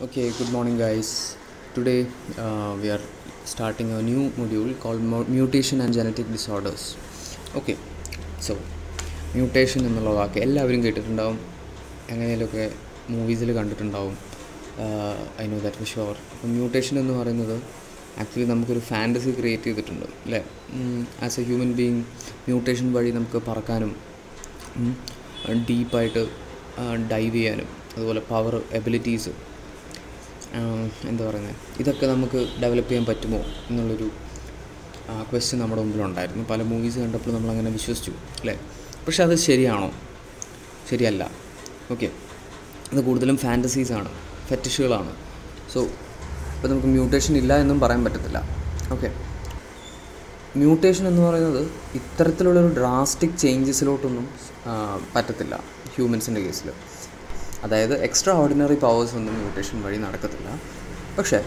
Okay, good morning, guys. Today we are starting a new module called Mutation and Genetic Disorders. Okay, so mutation എന്നുള്ള വാക്ക് എല്ലാവരും കേട്ടിട്ടുണ്ടാവും, എങ്ങനെയൊക്കെ മൂവീസിൽ കണ്ടിട്ടുണ്ടാവും. I know that for sure. അപ്പം mutation എന്ന് പറയുന്നത് actually നമുക്കൊരു ഫാൻറ്റസി ക്രിയേറ്റ് ചെയ്തിട്ടുണ്ട് അല്ലേ. As A human being mutation വഴി നമുക്ക് പറക്കാനും ഡീപ്പായിട്ട് ഡൈവ് ചെയ്യാനും അതുപോലെ പവർ എബിലിറ്റീസ് എന്താ പറയുന്നത്, ഇതൊക്കെ നമുക്ക് ഡെവലപ്പ് ചെയ്യാൻ പറ്റുമോ എന്നുള്ളൊരു ക്വസ്റ്റ്യൻ നമ്മുടെ മുമ്പിലുണ്ടായിരുന്നു. പല മൂവീസ് കണ്ടപ്പോൾ നമ്മളങ്ങനെ വിശ്വസിച്ചു അല്ലേ. പക്ഷെ അത് ശരിയാണോ? ശരിയല്ല. ഓക്കെ, അത് കൂടുതലും ഫാൻറ്റസീസാണ്, ഫെറ്റിഷുകളാണ്. സോ ഇപ്പോൾ നമുക്ക് മ്യൂട്ടേഷൻ ഇല്ല എന്നും പറയാൻ പറ്റത്തില്ല. ഓക്കെ, മ്യൂട്ടേഷൻ എന്ന് പറയുന്നത് ഇത്തരത്തിലുള്ളൊരു ഡ്രാസ്റ്റിക് ചേഞ്ചസിലോട്ടൊന്നും പറ്റത്തില്ല ഹ്യൂമൻസിൻ്റെ കേസിൽ. അതായത് എക്സ്ട്രാ ഓർഡിനറി പവേഴ്സ് ഒന്നും മ്യൂട്ടേഷൻ വഴി നടക്കത്തില്ല. പക്ഷേ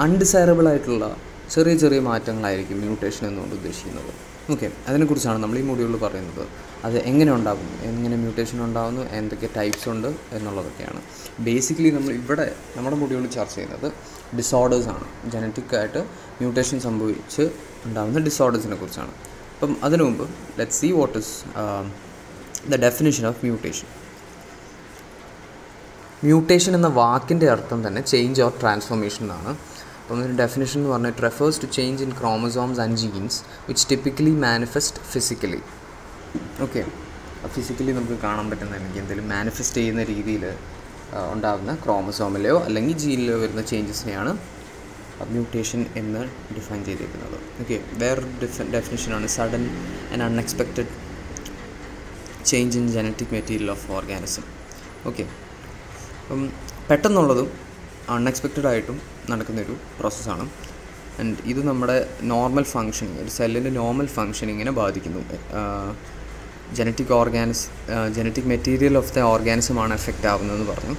അൺഡിസൈറബിൾ ആയിട്ടുള്ള ചെറിയ ചെറിയ മാറ്റങ്ങളായിരിക്കും മ്യൂട്ടേഷൻ എന്നുകൊണ്ട് ഉദ്ദേശിക്കുന്നത്. ഓക്കെ, അതിനെക്കുറിച്ചാണ് നമ്മൾ ഈ മൊഡ്യൂളിൽ പറയുന്നത്. അത് എങ്ങനെ ഉണ്ടാകുന്നു, എങ്ങനെ മ്യൂട്ടേഷൻ ഉണ്ടാകുന്നു, എന്തൊക്കെ ടൈപ്സ് ഉണ്ട് എന്നുള്ളതൊക്കെയാണ്. ബേസിക്കലി നമ്മൾ ഇവിടെ നമ്മുടെ മൊഡ്യൂളിൽ ചർച്ച ചെയ്യുന്നത് ഡിസോർഡേഴ്സാണ്. ജനറ്റിക്കായിട്ട് മ്യൂട്ടേഷൻ സംഭവിച്ച് ഉണ്ടാകുന്ന ഡിസോർഡേഴ്സിനെ കുറിച്ചാണ്. അപ്പം അതിനു മുമ്പ് let's see what is the definition of mutation. Mutation എന്ന വാക്കിൻ്റെ അർത്ഥം തന്നെ ചേഞ്ച് ഓർ ട്രാൻസ്ഫോർമേഷൻ എന്നാണ്. അപ്പം ഒരു ഡെഫിനേഷൻ എന്ന് പറഞ്ഞാൽ it refers to change in chromosomes and genes which typically manifest physically. Okay, physically നമുക്ക് കാണാൻ പറ്റുന്ന അല്ലെങ്കിൽ എന്തെങ്കിലും മാനിഫെസ്റ്റ് ചെയ്യുന്ന രീതിയിൽ ഉണ്ടാകുന്ന ക്രോമസോമിലെയോ അല്ലെങ്കിൽ ജീനിലെയോ വരുന്ന ചേഞ്ചസിനെയാണ് മ്യൂട്ടേഷൻ എന്ന് ഡിഫൈൻ ചെയ്തിരിക്കുന്നത്. ഓക്കെ, വേറൊരു ഡെഫിനേഷനാണ് sudden and unexpected change in genetic material of organism. Okay, അപ്പം പെട്ടെന്നുള്ളതും അൺഎക്സ്പെക്റ്റഡ് ആയിട്ടും നടക്കുന്നൊരു പ്രോസസ്സാണ്. ആൻഡ് ഇത് നമ്മുടെ നോർമൽ ഫങ്ഷനിങ്, ഒരു സെല്ലിൻ്റെ നോർമൽ ഫങ്ഷനിങ്ങിനെ ബാധിക്കുന്നു. ജനറ്റിക് മെറ്റീരിയൽ ഓഫ് ദ ഓർഗാനിസമാണ് എഫക്റ്റ് ആവുന്നതെന്ന് പറഞ്ഞു.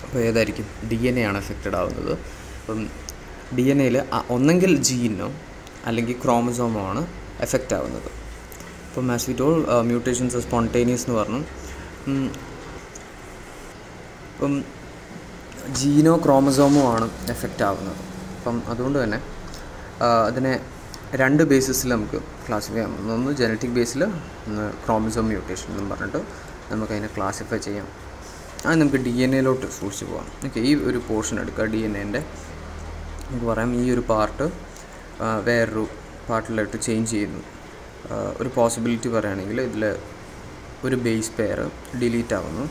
അപ്പോൾ ഏതായിരിക്കും? DNA ആണ് എഫക്റ്റഡ് ആവുന്നത്. അപ്പം DNAയിൽ ഒന്നെങ്കിൽ ജീനോ അല്ലെങ്കിൽ ക്രോമസോമോ ആണ് എഫക്റ്റ് ആവുന്നത്. അപ്പം as we told mutations spontaneous എന്ന് പറഞ്ഞു. അപ്പം ജീനോ ക്രോമസോമോ ആണ് എഫക്റ്റ് ആവുന്നത്. അപ്പം അതുകൊണ്ട് തന്നെ അതിനെ രണ്ട് ബേസിസിൽ നമുക്ക് ക്ലാസിഫൈ ചെയ്യാം. ഒന്ന് ജനറ്റിക് ബേസിൽ, ഒന്ന് ക്രോമസോം മ്യൂട്ടേഷൻ എന്നും പറഞ്ഞിട്ട് നമുക്കതിനെ ക്ലാസിഫൈ ചെയ്യാം. അത് നമുക്ക് DNAയിലോട്ട് സൂക്ഷിച്ച് പോകാം. ഓക്കെ, ഈ ഒരു പോർഷൻ എടുക്കുക. DNAൻ്റെ നമുക്ക് പറയാം ഈ ഒരു പാർട്ട് വേറൊരു പാർട്ടിലോട്ട് ചേഞ്ച് ചെയ്യുന്നു. ഒരു പോസിബിലിറ്റി പറയുകയാണെങ്കിൽ ഇതിൽ ഒരു ബേസ് പെയർ ഡിലീറ്റ് ആവുന്നു,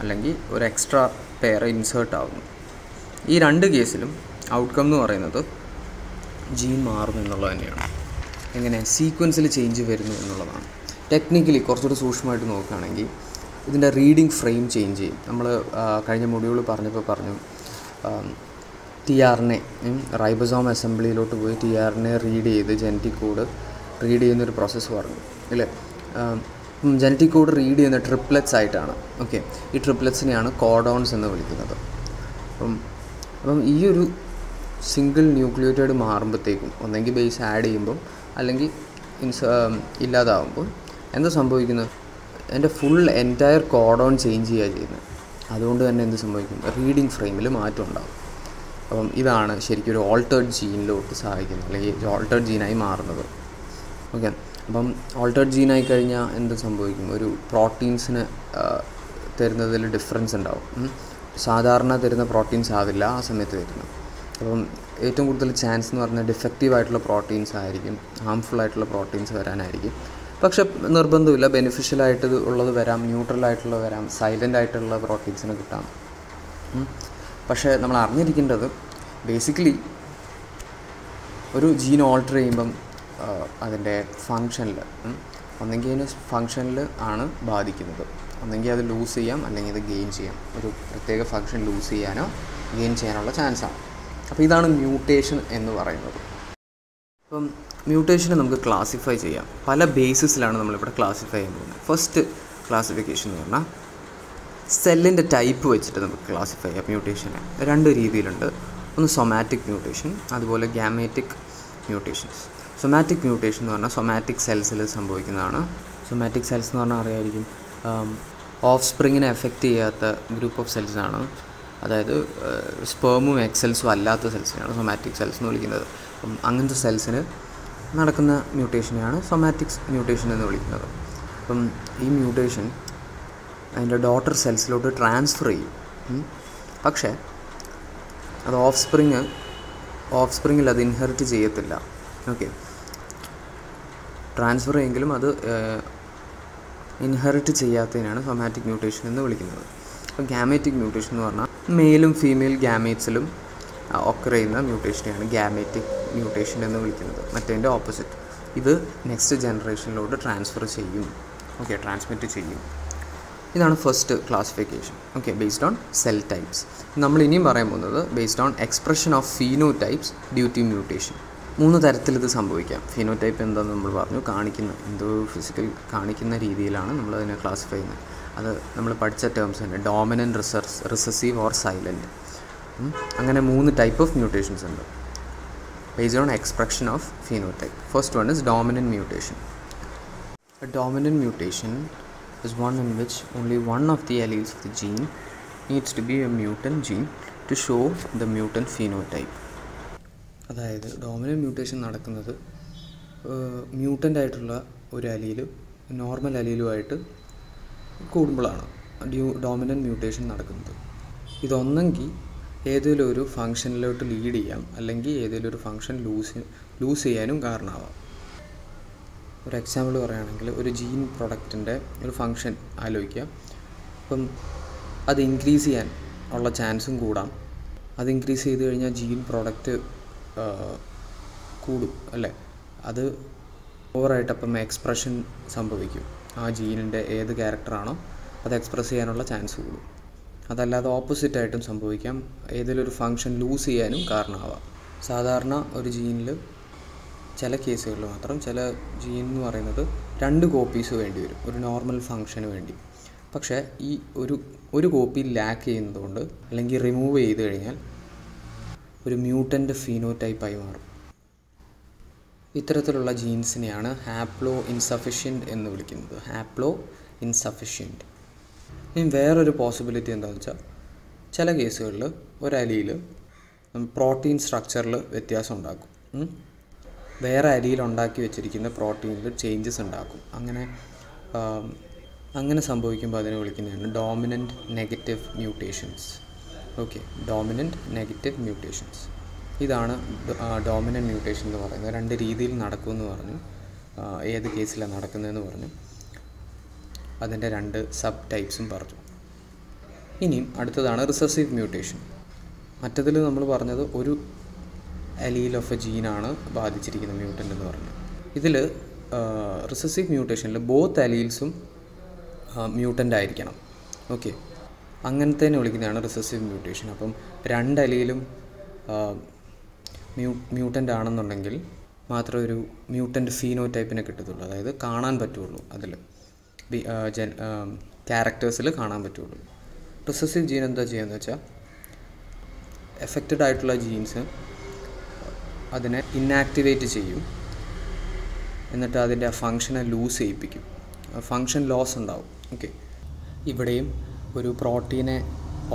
അല്ലെങ്കിൽ ഒരു എക്സ്ട്രാ പെയർ ഇൻസേർട്ട് ആവുന്നു. ഈ രണ്ട് കേസിലും ഔട്ട്കം എന്ന് പറയുന്നത് ജീൻ മാറും എന്നുള്ളത് തന്നെയാണ്. എങ്ങനെ? സീക്വൻസിൽ ചേഞ്ച് വരുന്നു എന്നുള്ളതാണ്. ടെക്നിക്കലി കുറച്ചുകൂടി സൂക്ഷ്മമായിട്ട് നോക്കുകയാണെങ്കിൽ ഇതിൻ്റെ റീഡിങ് ഫ്രെയിം ചേഞ്ച് ചെയ്യും. നമ്മൾ കഴിഞ്ഞ മൊഡ്യൂൾ പറഞ്ഞപ്പോൾ പറഞ്ഞു tRNA റൈബോസോം അസംബ്ലിയിലോട്ട് പോയി tRNA റീഡ് ചെയ്ത് ജനറ്റിക് കോഡ് റീഡ് ചെയ്യുന്നൊരു പ്രോസസ്സ് പറഞ്ഞു ഇല്ലേ. ജനറ്റിക് കോഡ് റീഡ് ചെയ്യുന്ന ട്രിപ്ലെറ്റ്സ് ആയിട്ടാണ്. ഓക്കെ, ഈ ട്രിപ്ലെറ്റ്സിനെയാണ് കോഡോൺസ് എന്ന് വിളിക്കുന്നത്. അപ്പം ഈ ഒരു സിംഗിൾ ന്യൂക്ലിയോറ്റൈഡ് മാറുമ്പോഴത്തേക്കും ഒന്നെങ്കിൽ ബേസ് ആഡ് ചെയ്യുമ്പം അല്ലെങ്കിൽ ഇല്ലാതാവുമ്പോൾ എന്താ സംഭവിക്കുന്നത്? എൻ്റെ ഫുൾ എൻറ്റയർ കോഡോൺ ചേഞ്ച് ചെയ്യുക ചെയ്യുന്നത്. അതുകൊണ്ട് തന്നെ എന്ത് സംഭവിക്കും? റീഡിങ് ഫ്രെയിമിൽ മാറ്റം ഉണ്ടാകും. അപ്പം ഇതാണ് ശരിക്കും ഒരു ഓൾട്ടേർഡ് ജീനിലോട്ട് സഹായിക്കുന്നത്, അല്ലെങ്കിൽ ഓൾട്ടേർഡ് ജീനായി മാറുന്നത്. ഓക്കെ, അപ്പം ഓൾട്ടേർഡ് ജീനായി കഴിഞ്ഞാൽ എന്ത് സംഭവിക്കും? ഒരു പ്രോട്ടീൻസിന് തരുന്നതിൽ ഡിഫറൻസ് ഉണ്ടാവും. സാധാരണ തരുന്ന പ്രോട്ടീൻസ് ആവില്ല ആ സമയത്ത് തരുന്നത്. അപ്പം ഏറ്റവും കൂടുതൽ ചാൻസ് എന്ന് പറഞ്ഞാൽ ഡിഫക്റ്റീവ് ആയിട്ടുള്ള പ്രോട്ടീൻസ് ആയിരിക്കും, ഹാംഫുൾ ആയിട്ടുള്ള പ്രോട്ടീൻസ് വരാനായിരിക്കും. പക്ഷെ നിർബന്ധമില്ല, ബെനിഫിഷ്യലായിട്ട് ഉള്ളത് വരാം, ന്യൂട്രലായിട്ടുള്ളത് വരാം, സൈലൻ്റ് ആയിട്ടുള്ള പ്രോട്ടീൻസിന് കിട്ടാം. പക്ഷേ നമ്മൾ അറിഞ്ഞിരിക്കേണ്ടത് ബേസിക്കലി ഒരു ജീൻ ഓൾട്ടർ ചെയ്യുമ്പം അതിൻ്റെ ഫങ്ഷനിൽ ഒന്നെങ്കിൽ അതിന് ഫങ്ഷനിൽ ആണ് ബാധിക്കുന്നത്. ഒന്നെങ്കിൽ അത് ലൂസ് ചെയ്യാം, അല്ലെങ്കിൽ അത് ഗെയിൻ ചെയ്യാം. ഒരു പ്രത്യേക ഫങ്ഷൻ ലൂസ് ചെയ്യാനോ ഗെയിൻ ചെയ്യാനുള്ള ചാൻസാണ്. അപ്പോൾ ഇതാണ് മ്യൂട്ടേഷൻ എന്ന് പറയുന്നത്. അപ്പം മ്യൂട്ടേഷനെ നമുക്ക് ക്ലാസിഫൈ ചെയ്യാം. പല ബേസിസിലാണ് നമ്മളിവിടെ ക്ലാസിഫൈ ചെയ്യാൻ പോകുന്നത്. ഫസ്റ്റ് ക്ലാസിഫിക്കേഷൻ എന്ന് പറഞ്ഞാൽ സെല്ലിൻ്റെ ടൈപ്പ് വെച്ചിട്ട് നമുക്ക് ക്ലാസിഫൈ ചെയ്യാം മ്യൂട്ടേഷനെ. രണ്ട് രീതിയിലുണ്ട്. ഒന്ന് സൊമാറ്റിക് മ്യൂട്ടേഷൻ, അതുപോലെ ഗാമേറ്റിക് മ്യൂട്ടേഷൻസ്. സൊമാറ്റിക് മ്യൂട്ടേഷൻ എന്ന് പറഞ്ഞാൽ സൊമാറ്റിക് സെൽസിൽ സംഭവിക്കുന്നതാണ്. സൊമാറ്റിക് സെൽസ് എന്ന് പറഞ്ഞാൽ അറിയായിരിക്കും, ഓഫ് സ്പ്രിങ്ങിനെ എഫക്റ്റ് ചെയ്യാത്ത ഗ്രൂപ്പ് ഓഫ് സെൽസാണ്. അതായത് സ്പേമും എക്സെൽസും അല്ലാത്ത സെൽസിനെയാണ് സൊമാറ്റിക് സെൽസ് എന്ന് വിളിക്കുന്നത്. അപ്പം അങ്ങനത്തെ സെൽസിന് നടക്കുന്ന മ്യൂട്ടേഷനെയാണ് സൊമാറ്റിക്സ് മ്യൂട്ടേഷൻ എന്ന് വിളിക്കുന്നത്. അപ്പം ഈ മ്യൂട്ടേഷൻ അതിൻ്റെ ഡോട്ടർ സെൽസിലോട്ട് ട്രാൻസ്ഫർ ചെയ്യും. പക്ഷേ അത് ഓഫ്സ്പ്രിങ്ങിൽ അത് ഇൻഹെറിറ്റ് ചെയ്യത്തില്ല. ഓക്കെ, ട്രാൻസ്ഫർ ചെയ്യെങ്കിലും അത് ഇൻഹെറിറ്റ് ചെയ്യാത്തതിനാണ് സൊമാറ്റിക് മ്യൂട്ടേഷൻ എന്ന് വിളിക്കുന്നത്. അപ്പോൾ ഗാമേറ്റിക് മ്യൂട്ടേഷൻ എന്ന് പറഞ്ഞാൽ മെയിലും ഫീമെയിൽ ഗാമേറ്റ്സിലും ഒക്കർ ചെയ്യുന്ന മ്യൂട്ടേഷനെയാണ് ഗാമേറ്റിക് മ്യൂട്ടേഷൻ എന്ന് വിളിക്കുന്നത്. മറ്റേതിൻ്റെ ഓപ്പോസിറ്റ്. ഇത് നെക്സ്റ്റ് ജനറേഷനിലോട്ട് ട്രാൻസ്ഫർ ചെയ്യും. ഓക്കെ, ട്രാൻസ്മിറ്റ് ചെയ്യും. ഇതാണ് first classification. Okay, based on cell types. നമ്മൾ ഇനിയും പറയാൻ പോകുന്നത് based on expression of phenotypes due to mutation. 3 തരത്തിൽ ഇത് സംഭവിക്കാം. ഫീനോടൈപ്പ് എന്താണെന്ന് നമ്മൾ പറഞ്ഞു, എന്തോ ഫിസിക്കൽ കാണിക്കുന്ന രീതിയിലാണ് നമ്മളതിനെ ക്ലാസിഫൈ ചെയ്യുന്നത്. അത് നമ്മൾ പഠിച്ച ടേംസ് തന്നെ, ഡോമിനൻറ്റ്, റിസസീവ് ഓർ സൈലൻറ്റ്. അങ്ങനെ 3 ടൈപ്പ് ഓഫ് മ്യൂട്ടേഷൻസ് ഉണ്ട് based on expression of phenotype. First one is dominant mutation. A dominant mutation is one in which only one of the alleles of the gene needs to be a mutant gene to show the mutant phenotype. അതായത് dominant mutation നടക്കുന്നത് mutant ആയിട്ടുള്ള ഒരു അലീല് normal അലീലുമായിട്ട് കൂടുമ്പോഴാണ് dominant mutation നടക്കുന്നത്. ഇതൊന്നെങ്കിൽ ഏതെങ്കിലും ഒരു ഫങ്ഷനിലോട്ട് lead ചെയ്യാം, അല്ലെങ്കിൽ ഏതെങ്കിലും ഒരു ഫങ്ഷൻ ലൂസ് ചെയ്യാനും കാരണമാവാം. ഒരു എക്സാമ്പിൾ പറയുകയാണെങ്കിൽ ഒരു ജീൻ പ്രൊഡക്റ്റിൻ്റെ ഒരു ഫങ്ഷൻ ആലോചിക്കുക. അപ്പം അത് ഇൻക്രീസ് ചെയ്യാൻ ഉള്ള ചാൻസും കൂടാം. അത് ഇൻക്രീസ് ചെയ്ത് കഴിഞ്ഞാൽ ജീൻ പ്രൊഡക്റ്റ് കൂടും അല്ലേ. അത് ഓവറായിട്ടപ്പം എക്സ്പ്രഷൻ സംഭവിക്കും. ആ ജീനിൻ്റെ ഏത് ക്യാരക്ടറാണോ അത് എക്സ്പ്രസ് ചെയ്യാനുള്ള ചാൻസ് കൂടും. അതല്ലാതെ ഓപ്പോസിറ്റായിട്ടും സംഭവിക്കാം, ഏതെങ്കിലും ഒരു ഫങ്ഷൻ ലൂസ് ചെയ്യാനും കാരണമാവാം. സാധാരണ ഒരു ജീനിൽ ചില കേസുകളിൽ മാത്രം, ചില ജീൻ എന്ന് പറയുന്നത് 2 കോപ്പീസ് വേണ്ടി വരും ഒരു നോർമൽ ഫങ്ഷന് വേണ്ടി. പക്ഷേ ഈ ഒരു കോപ്പി ലാക്ക് ചെയ്യുന്നതുകൊണ്ട് അല്ലെങ്കിൽ റിമൂവ് ചെയ്ത് കഴിഞ്ഞാൽ ഒരു മ്യൂട്ടൻ്റ് ഫീനോടൈപ്പായി മാറും. ഇത്തരത്തിലുള്ള ജീൻസിനെയാണ് ഹാപ്ലോ ഇൻസഫിഷ്യൻറ്റ് എന്ന് വിളിക്കുന്നത്. Haplo insufficient. ഇനി വേറൊരു പോസിബിലിറ്റി എന്താണെന്ന് വെച്ചാൽ, ചില കേസുകളിൽ ഒരലിയിൽ പ്രോട്ടീൻ സ്ട്രക്ചറിൽ വ്യത്യാസം ഉണ്ടാക്കും. വേറെ അലിയിൽ ഉണ്ടാക്കി വെച്ചിരിക്കുന്ന പ്രോട്ടീനിൽ ചേഞ്ചസ് ഉണ്ടാക്കും. അങ്ങനെ സംഭവിക്കുമ്പോൾ അതിനെ വിളിക്കുന്നതാണ് dominant negative mutations. Okay, dominant negative mutations. ഇതാണ് ഡോമിനൻറ്റ് മ്യൂട്ടേഷൻ എന്ന് പറയുന്നത്. 2 രീതിയിൽ നടക്കുമെന്ന് പറഞ്ഞു. ഏത് കേസിലാണ് നടക്കുന്നതെന്ന് പറഞ്ഞു. അതിൻ്റെ 2 സബ് ടൈപ്സും പറഞ്ഞു. ഇനിയും അടുത്തതാണ് റിസസീവ് മ്യൂട്ടേഷൻ. മറ്റതിൽ നമ്മൾ പറഞ്ഞത് ഒരു അലീൽ ഓഫ് എ ജീനാണ് ബാധിച്ചിരിക്കുന്ന മ്യൂട്ടൻ്റ് എന്ന് പറഞ്ഞു. ഇതിൽ റിസസീവ് മ്യൂട്ടേഷനിൽ ബോത്ത് അലീൽസും മ്യൂട്ടൻ്റ് ആയിരിക്കണം. ഓക്കെ, അങ്ങനത്തെ വിളിക്കുന്നതാണ് റിസസീവ് മ്യൂട്ടേഷൻ. അപ്പം 2 അലീലും മ്യൂട്ടൻ്റ് ആണെന്നുണ്ടെങ്കിൽ മാത്രമേ ഒരു മ്യൂട്ടൻ്റ് ഫീനോടൈപ്പിനെ കിട്ടത്തുള്ളൂ. അതായത് കാണാൻ പറ്റുള്ളൂ, അതിൽ ക്യാരക്ടേഴ്സിൽ കാണാൻ പറ്റുള്ളൂ. റിസസീവ് ജീൻ എന്താ ചെയ്യുന്നത് വെച്ചാൽ, എഫക്റ്റഡ് ആയിട്ടുള്ള ജീൻസ് അതിനെ ഇന്നാക്ടിവേറ്റ് ചെയ്യും. എന്നിട്ട് അതിൻ്റെ ആ ഫങ്ഷനെ ലൂസ് ചെയ്യിപ്പിക്കും. ഫങ്ഷൻ ലോസ് ഉണ്ടാവും. ഓക്കെ, ഇവിടെയും ഒരു പ്രോട്ടീനെ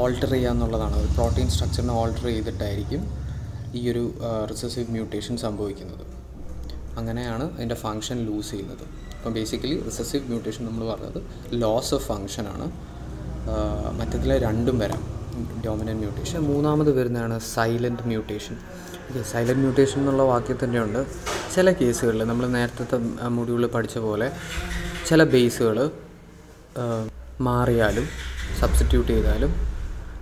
ഓൾട്ടർ ചെയ്യുക എന്നുള്ളതാണ്. ഒരു പ്രോട്ടീൻ സ്ട്രക്ചറിനെ ഓൾട്ടർ ചെയ്തിട്ടായിരിക്കും ഈ ഒരു റിസസീവ് മ്യൂട്ടേഷൻ സംഭവിക്കുന്നത്. അങ്ങനെയാണ് അതിൻ്റെ ഫങ്ഷൻ ലൂസ് ചെയ്യുന്നത്. അപ്പം ബേസിക്കലി റിസസീവ് മ്യൂട്ടേഷൻ നമ്മൾ പറഞ്ഞത് ലോസ് ഓഫ് ഫങ്ഷനാണ്. മറ്റതിൽ 2ഉം വരാം, ഡോമിനൻറ്റ് മ്യൂട്ടേഷൻ. 3ാമത് വരുന്നതാണ് silent mutation. Okay, silent mutation എന്നുള്ള വാക്യം തന്നെയുണ്ട്. ചില കേസുകളിൽ നമ്മൾ നേരത്തെ മൊഡ്യൂളിൽ പഠിച്ച പോലെ ചില ബേസുകൾ മാറിയാലും സബ്സ്റ്റിറ്റ്യൂട്ട് ചെയ്താലും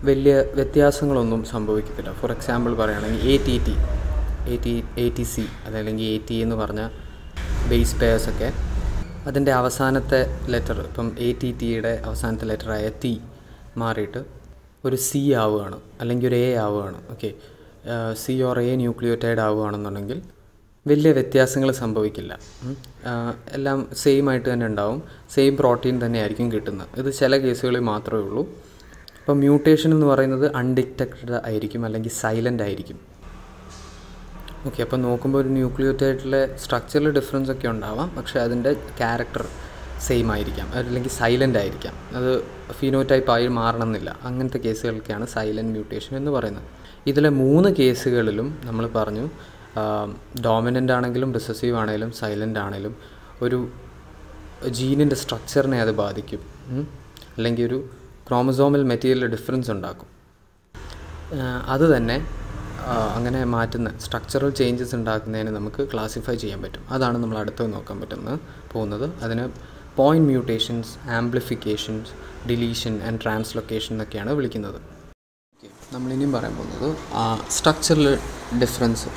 വലിയ വ്യത്യാസങ്ങളൊന്നും സംഭവിക്കത്തില്ല. ഫോർ എക്സാമ്പിൾ പറയുകയാണെങ്കിൽ ATC അതല്ലെങ്കിൽ AT എന്ന് പറഞ്ഞ ബേസ് പെയർസൊക്കെ അതിൻ്റെ അവസാനത്തെ ലെറ്റർ, ഇപ്പം ATTയുടെ അവസാനത്തെ ലെറ്ററായ T മാറിയിട്ട് ഒരു C ആവുകയാണ്, അല്ലെങ്കിൽ ഒരു A ആവുകയാണ്. Okay, C or A nucleotide ആവുകയാണെന്നുണ്ടെങ്കിൽ വലിയ വ്യത്യാസങ്ങൾ സംഭവിക്കില്ല. എല്ലാം സെയിം ആയിട്ട് തന്നെ ഉണ്ടാവും, സെയിം പ്രോട്ടീൻ തന്നെ ആയിരിക്കും കിട്ടുന്നത്. ഇത് ചില കേസുകളിൽ മാത്രമേ ഉള്ളൂ. അപ്പോൾ മ്യൂട്ടേഷൻ എന്ന് പറയുന്നത് അൺഡിറ്റക്റ്റഡ് ആയിരിക്കും, അല്ലെങ്കിൽ സൈലൻ്റ് ആയിരിക്കും. ഓക്കെ, അപ്പോൾ നോക്കുമ്പോൾ ഒരു ന്യൂക്ലിയോടൈഡിലെ സ്ട്രക്ചറിൽ ഡിഫറൻസ് ഒക്കെ ഉണ്ടാവാം, പക്ഷേ അതിൻ്റെ ക്യാരക്ടർ സെയിം ആയിരിക്കാം, അല്ലെങ്കിൽ സൈലൻ്റ് ആയിരിക്കാം, അത് ഫിനോടൈപ്പായി മാറണമെന്നില്ല. അങ്ങനത്തെ കേസുകൾക്കാണ് സൈലൻറ്റ് മ്യൂട്ടേഷൻ എന്ന് പറയുന്നത്. ഇതിലെ 3 കേസുകളിലും നമ്മൾ പറഞ്ഞു ഡോമിനൻ്റ് ആണെങ്കിലും റിസസീവ് ആണെങ്കിലും സൈലൻ്റ് ആണെങ്കിലും ഒരു ജീനിൻ്റെ സ്ട്രക്ചറിനെ അത് ബാധിക്കും, അല്ലെങ്കിൽ ഒരു ക്രോമസോമൽ മെറ്റീരിയൽ ഡിഫറൻസ് ഉണ്ടാക്കും. അത് തന്നെ അങ്ങനെ മാറ്റുന്ന സ്ട്രക്ചറൽ ചേഞ്ചസ് ഉണ്ടാക്കുന്നതിന് നമുക്ക് ക്ലാസിഫൈ ചെയ്യാൻ പറ്റും. അതാണ് നമ്മൾ അടുത്ത് നോക്കാൻ പോകുന്നത്. അതിന് point mutations, ആംപ്ലിഫിക്കേഷൻസ്, deletion and translocation എന്നൊക്കെയാണ് വിളിക്കുന്നത്. നമ്മളിനിയും പറയാൻ പോകുന്നത് സ്ട്രക്ചറൽ ഡിഫറൻസ്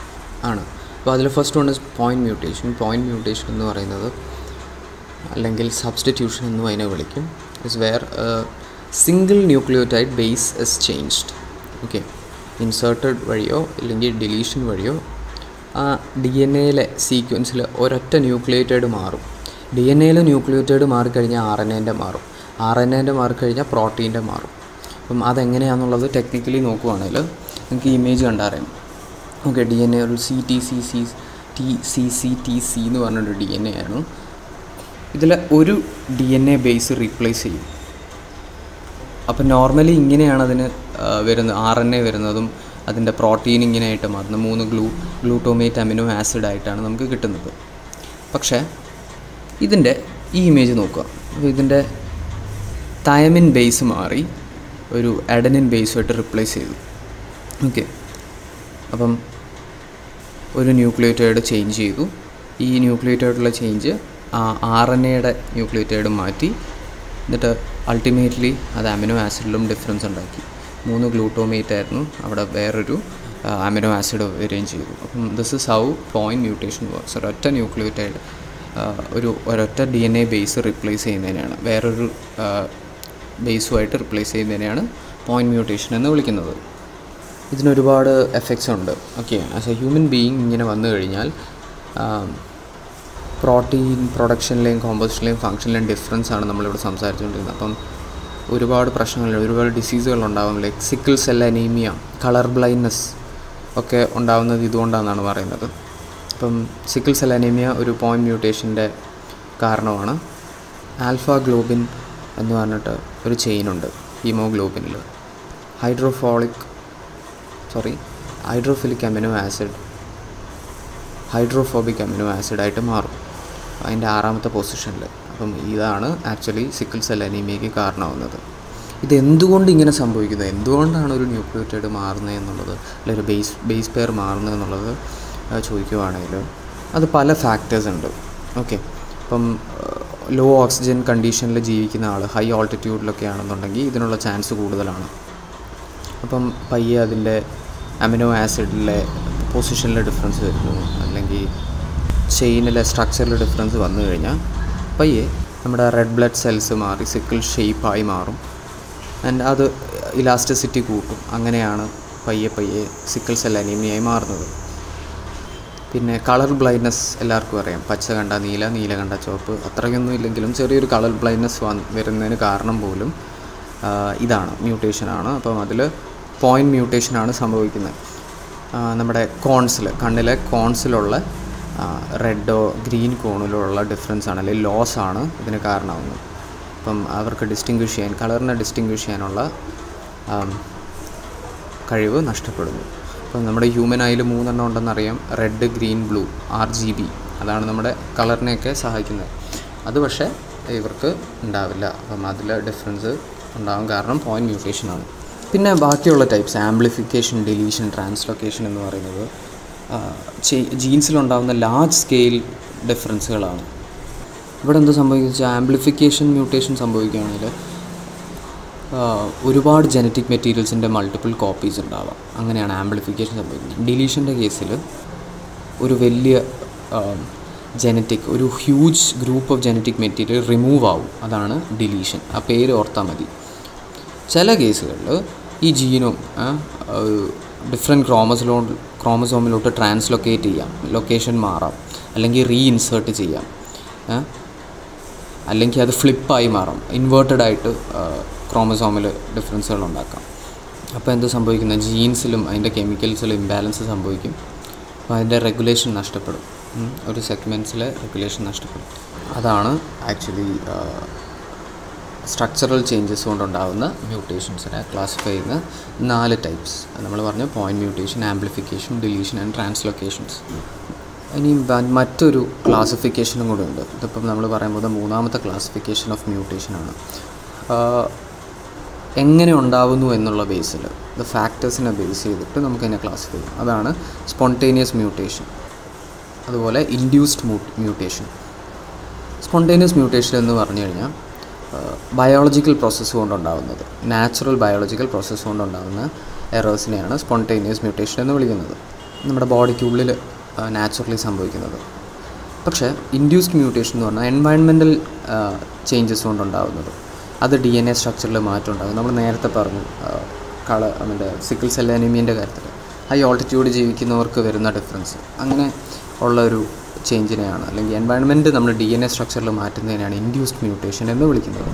ആണ്. അപ്പോൾ അതിൽ first one is point mutation. Point mutation എന്ന് പറയുന്നത്, അല്ലെങ്കിൽ സബ്സ്റ്റിറ്റ്യൂഷൻ എന്നും അതിനെ വിളിക്കും, is where single nucleotide base is changed. Okay, inserted വഴിയോ അല്ലെങ്കിൽ ഡിലീഷൻ വഴിയോ ആ ഡി എൻ എയിലെ സീക്വൻസിൽ ഒരൊറ്റ ന്യൂക്ലിയോടൈഡ് മാറും. ഡി എൻ എയിലെ ന്യൂക്ലിയോടൈഡ് മാറിക്കഴിഞ്ഞാൽ ആർ എൻ എൻ്റെ മാറും, ആർ എൻ എൻ്റെ മാറിക്കഴിഞ്ഞാൽ പ്രോട്ടീൻ്റെ മാറും. അപ്പം അതെങ്ങനെയാണെന്നുള്ളത് ടെക്നിക്കലി നോക്കുവാണെങ്കിൽ നിങ്ങൾക്ക് ഇമേജ് കണ്ടറിയാം. ഓക്കെ, ഡി എൻ എ ഒരു CTCC എന്ന് പറഞ്ഞൊരു ഡി എൻ എ ആണ്. ഇതിൽ ഒരു D N A base replace ചെയ്യും. അപ്പം നോർമലി ഇങ്ങനെയാണ് അതിന് വരുന്നത്, ആർ എൻ എ വരുന്നതും അതിൻ്റെ പ്രോട്ടീൻ ഇങ്ങനെയായിട്ട് മാറുന്നത് 3 ഗ്ലൂട്ടോമേറ്റ് അമിനോ ആസിഡായിട്ടാണ് നമുക്ക് കിട്ടുന്നത്. പക്ഷേ ഇതിൻ്റെ ഈ ഇമേജ് നോക്കുക. അപ്പോൾ ഇതിൻ്റെ തയമിൻ ബേസ് മാറി ഒരു അഡനിൻ ബേസുമായിട്ട് റിപ്ലേസ് ചെയ്തു. ഓക്കെ, അപ്പം ഒരു ന്യൂക്ലിയോടൈഡ് ചേഞ്ച് ചെയ്തു. ഈ ന്യൂക്ലിയോടൈഡുള്ള ചേഞ്ച് ആർ എൻ എയുടെ ന്യൂക്ലിയോടൈഡ് മാറ്റി, എന്നിട്ട് അൾട്ടിമേറ്റ്ലി അത് അമിനോ ആസിഡിലും ഡിഫറൻസ് ഉണ്ടാക്കി. 3 ഗ്ലൂട്ടോമേറ്റ് ആയിരുന്നു, അവിടെ വേറൊരു അമിനോ ആസിഡ് വരികയും ചെയ്തു. അപ്പം this is how point mutation works. ഒരൊറ്റ ന്യൂക്ലിയോടൈഡ് ഒരൊറ്റ D N A base replace ചെയ്യുന്നതിനാണ്, വേറൊരു ബേസുമായിട്ട് റിപ്ലേസ് ചെയ്യുന്നതിനെയാണ് പോയിൻറ്റ് മ്യൂട്ടേഷൻ എന്ന് വിളിക്കുന്നത്. ഇതിനൊരുപാട് എഫക്ട്സ് ഉണ്ട്. Okay, as A human being ഇങ്ങനെ വന്നു കഴിഞ്ഞാൽ പ്രോട്ടീൻ പ്രൊഡക്ഷനിലെയും കോമ്പോസിഷനിലെയും ഫങ്ഷനിലെയും ഡിഫറൻസ് ആണ് നമ്മളിവിടെ സംസാരിച്ചുകൊണ്ടിരുന്നത്. അപ്പം ഒരുപാട് പ്രശ്നങ്ങളുണ്ട്, ഒരുപാട് ഡിസീസുകളുണ്ടാകും. Like sickle cell anaemia, colour blindness ഒക്കെ ഉണ്ടാകുന്നത് ഇതുകൊണ്ടാണെന്നാണ് പറയുന്നത്. അപ്പം സിക്കിൾ സെൽ അനീമിയ ഒരു പോയിൻറ്റ് മ്യൂട്ടേഷൻ്റെ കാരണമാണ്. ആൽഫ ഗ്ലോബിൻ എന്ന് പറഞ്ഞിട്ട് ഒരു ചെയിനുണ്ട് ഹീമോഗ്ലോബിനിൽ. Hydrophilic amino acid hydrophobic amino ആസിഡായിട്ട് മാറും അതിൻ്റെ 6ാമത്തെ പൊസിഷനിൽ. അപ്പം ഇതാണ് ആക്ച്വലി സിക്കിൾ സെൽ അനീമിയയ്ക്ക് കാരണമാകുന്നത്. ഇതെന്തുകൊണ്ട് ഇങ്ങനെ സംഭവിക്കുന്നത്, എന്തുകൊണ്ടാണ് ഒരു ന്യൂക്ലിയോടൈഡ് മാറുന്നത് എന്നുള്ളത്, അല്ലെങ്കിൽ ഒരു ബേസ് പെയർ മാറുന്നത് എന്നുള്ളത് ചോദിക്കുവാണെങ്കിൽ അത് പല ഫാക്ടേഴ്സ് ഉണ്ട്. ഓക്കെ, അപ്പം ലോ ഓക്സിജൻ കണ്ടീഷനിൽ ജീവിക്കുന്ന ആൾ ഹൈ ഓൾട്ടിറ്റ്യൂഡിലൊക്കെ ആണെന്നുണ്ടെങ്കിൽ ഇതിനുള്ള ചാൻസ് കൂടുതലാണ്. അപ്പം പയ്യെ അതിൻ്റെ അമിനോ ആസിഡിലെ പൊസിഷനിലെ ഡിഫറൻസ് വരുന്നു, അല്ലെങ്കിൽ ചെയിനിലെ സ്ട്രക്ചറിൽ ഡിഫറൻസ് വന്നു കഴിഞ്ഞാൽ പയ്യെ നമ്മുടെ റെഡ് ബ്ലഡ് സെൽസ് മാറി സിക്കിൾ ഷേപ്പായി മാറും. ആൻഡ് അത് ഇലാസ്റ്റിസിറ്റി കൂട്ടും. അങ്ങനെയാണ് പയ്യെ സിക്കിൾ സെൽ അനീമിയായി മാറുന്നത്. പിന്നെ കളർ ബ്ലൈൻഡ്നെസ് എല്ലാവർക്കും അറിയാം. പച്ച കണ്ട നീല, നീല കണ്ട ചുവപ്പ്, അത്രയൊന്നും ഇല്ലെങ്കിലും ചെറിയൊരു കളർ ബ്ലൈൻഡ്നെസ് വരുന്നതിന് കാരണം പോലും ഇതാണ്, മ്യൂട്ടേഷനാണ്. അപ്പം അതിൽ പോയിൻറ്റ് മ്യൂട്ടേഷനാണ് സംഭവിക്കുന്നത്. നമ്മുടെ കണ്ണിലെ കോൺസിലുള്ള റെഡോ ഗ്രീൻ കോണിലുള്ള ഡിഫറൻസാണ്, അല്ലെങ്കിൽ ലോസാണ് ഇതിന് കാരണമാകുന്നത്. അപ്പം അവർക്ക് കളറിനെ ഡിസ്റ്റിങ്വിഷ് ചെയ്യാനുള്ള കഴിവ് നഷ്ടപ്പെടുന്നു. അപ്പം നമ്മുടെ ഹ്യൂമൻ ഐയിൽ 3 എണ്ണം ഉണ്ടെന്നറിയാം, റെഡ്, ഗ്രീൻ, ബ്ലൂ, RGB. അതാണ് നമ്മുടെ കളറിനെയൊക്കെ സഹായിക്കുന്നത്. അത് പക്ഷേ ഇവർക്ക് ഉണ്ടാവില്ല. അപ്പം അതിൽ ഡിഫറൻസ് ഉണ്ടാകും, കാരണം പോയിൻറ്റ് മ്യൂട്ടേഷനാണ്. പിന്നെ ബാക്കിയുള്ള ടൈപ്സ് ആംപ്ലിഫിക്കേഷൻ, ഡിലീഷൻ, ട്രാൻസ്ലൊക്കേഷൻ എന്ന് പറയുന്നത് ജീൻസിലുണ്ടാകുന്ന ലാർജ് സ്കെയിൽ ഡിഫറൻസുകളാണ്. ഇവിടെ എന്ത് സംഭവിക്കുക, ആംപ്ലിഫിക്കേഷൻ മ്യൂട്ടേഷൻ സംഭവിക്കുകയാണെങ്കിൽ ഒരുപാട് ജനറ്റിക് മെറ്റീരിയൽസിൻ്റെ മൾട്ടിപ്പിൾ കോപ്പീസ് ഉണ്ടാവാം. അങ്ങനെയാണ് ആംപ്ലിഫിക്കേഷൻ സംഭവിക്കുന്നത്. ഡിലീഷൻ്റെ കേസിൽ ഒരു വലിയ ഒരു huge group of genetic material remove ആവും. അതാണ് ഡിലീഷൻ. ആ പേര് ഓർത്താൽ മതി. ചില കേസുകളിൽ ഈ ജീനും ഡിഫറെൻറ്റ് ക്രോമസോമിലോട്ട് ട്രാൻസ്ലൊക്കേറ്റ് ചെയ്യാം, ലൊക്കേഷൻ മാറാം, അല്ലെങ്കിൽ റീഇൻസേർട്ട് ചെയ്യാം, അല്ലെങ്കിൽ അത് ഫ്ലിപ്പായി മാറാം, ഇൻവേർട്ടഡായിട്ട് ക്രോമസോമിൽ ഡിഫറൻസുകൾ ഉണ്ടാക്കാം. അപ്പോൾ എന്ത് സംഭവിക്കുന്നത്, ജീൻസിലും അതിൻ്റെ കെമിക്കൽസിലും ഇംബാലൻസ് സംഭവിക്കും. അപ്പോൾ അതിൻ്റെ റെഗുലേഷൻ നഷ്ടപ്പെടും, ഒരു സെഗ്മെൻറ്റ്സിലെ റെഗുലേഷൻ നഷ്ടപ്പെടും. അതാണ് ആക്ച്വലി സ്ട്രക്ചറൽ ചേഞ്ചസ് കൊണ്ടുണ്ടാകുന്ന മ്യൂട്ടേഷൻസിനെ ക്ലാസിഫൈ ചെയ്യുന്ന 4 ടൈപ്സ്. നമ്മൾ പറഞ്ഞു point mutation, amplification, deletion and translocations. ഇനിയും മറ്റൊരു ക്ലാസിഫിക്കേഷനും കൂടെ ഉണ്ട്. ഇതിപ്പം നമ്മൾ പറയുമ്പോൾ മൂന്നാമത്തെ ക്ലാസിഫിക്കേഷൻ ഓഫ് മ്യൂട്ടേഷനാണ്. എങ്ങനെ ഉണ്ടാവുന്നു എന്നുള്ള ബേസിൽ ഫാക്ടേഴ്സിനെ ബേസ് ചെയ്തിട്ട് നമുക്കതിനെ ക്ലാസിഫൈ ചെയ്യാം. അതാണ് സ്പോണ്ടേനിയസ് മ്യൂട്ടേഷൻ, അതുപോലെ ഇൻഡ്യൂസ്ഡ് മ്യൂട്ടേഷൻ. സ്പോണ്ടേനിയസ് മ്യൂട്ടേഷൻ എന്ന് പറഞ്ഞു കഴിഞ്ഞാൽ ബയോളജിക്കൽ പ്രോസസ്സ് കൊണ്ടുണ്ടാകുന്നത്, നാച്ചുറൽ ബയോളജിക്കൽ പ്രോസസ്സ് കൊണ്ടുണ്ടാകുന്ന എറേഴ്സിനെയാണ് സ്പോണ്ടേനിയസ് മ്യൂട്ടേഷൻ എന്ന് വിളിക്കുന്നത്. നമ്മുടെ ബോഡിക്കുള്ളിൽ നാച്ചുറലി സംഭവിക്കുന്നത്. പക്ഷേ ഇൻഡ്യൂസ്ഡ് മ്യൂട്ടേഷൻ എന്ന് പറഞ്ഞാൽ എൻവയൺമെൻറ്റൽ ചേഞ്ചസ് കൊണ്ടുണ്ടാകുന്നത്. അത് DNA സ്ട്രക്ചറിൽ മാറ്റം ഉണ്ടാകും. നമ്മൾ നേരത്തെ പറഞ്ഞു അതിൻ്റെ സിക്കിൾ സെൽ അനീമിയൻ്റെ കാര്യത്തിൽ ഹൈ ഓൾട്ടിറ്റ്യൂഡ് ജീവിക്കുന്നവർക്ക് വരുന്ന ഡിഫറൻസ്, അങ്ങനെ ഉള്ളൊരു ചേഞ്ചിനെയാണ്, അല്ലെങ്കിൽ എൻവയൺമെൻറ്റ് നമ്മൾ DNA സ്ട്രക്ചറിൽ മാറ്റുന്നതിനാണ് ഇൻഡ്യൂസ്ഡ് മ്യൂട്ടേഷൻ എന്ന് വിളിക്കുന്നത്.